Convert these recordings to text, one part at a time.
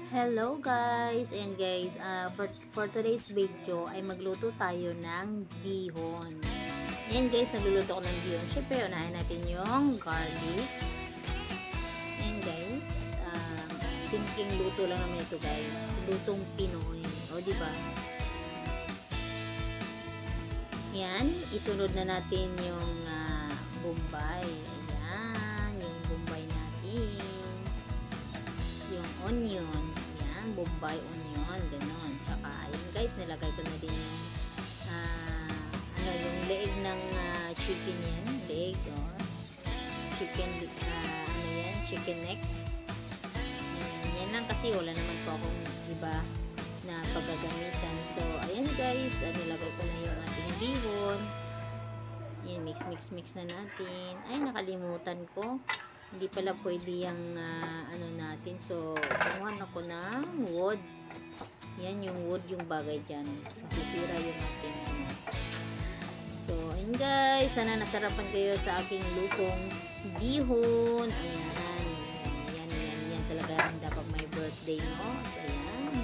Hello guys! And guys, for today's video ay magluto tayo ng bihon. Ayan guys, nagluluto ko ng bihon. Siyempre, unahin natin yung garlic. Ayan guys, simpleng luto lang naman ito guys. Lutong Pinoy. O diba? Ayan, isunod na natin yung bombay. Ayan, yung bombay natin. Yung onion. Bombay onion, ganon. Tsaka, ayun guys, nilagay ko na din yung yung leeg ng chicken yan. Leeg, chicken, chicken neck. Yan lang kasi wala naman po akong iba na paggagamitan. So, ayan guys, nilagay ko na yung ating bihon. Ayan, mix na natin. Ay, nakalimutan ko. Hindi pala pwede yung natin. So, kumuha ako ng wood. Yan yung wood, yung bagay dyan. Masisira yung ating So, ayun guys. Sana nasarapan kayo sa aking lutong bihon. Ayan. Yan talaga dapat may birthday, no? So, ayan.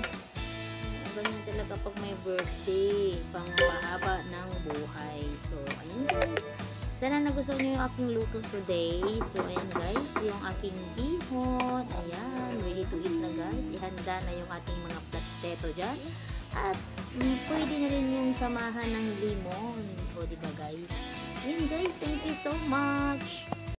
Ganyan talaga pag may birthday. Pangpahaba ng buhay. So, ayun guys. Sana nagustuhan nyo yung aking luto today. So, ayan guys, yung aking bihon. Ayan, ready to eat na guys. Ihanda na yung ating mga plateto dyan. At pwede na rin yung samahan ng limon. O, diba guys? Ayan guys, thank you so much.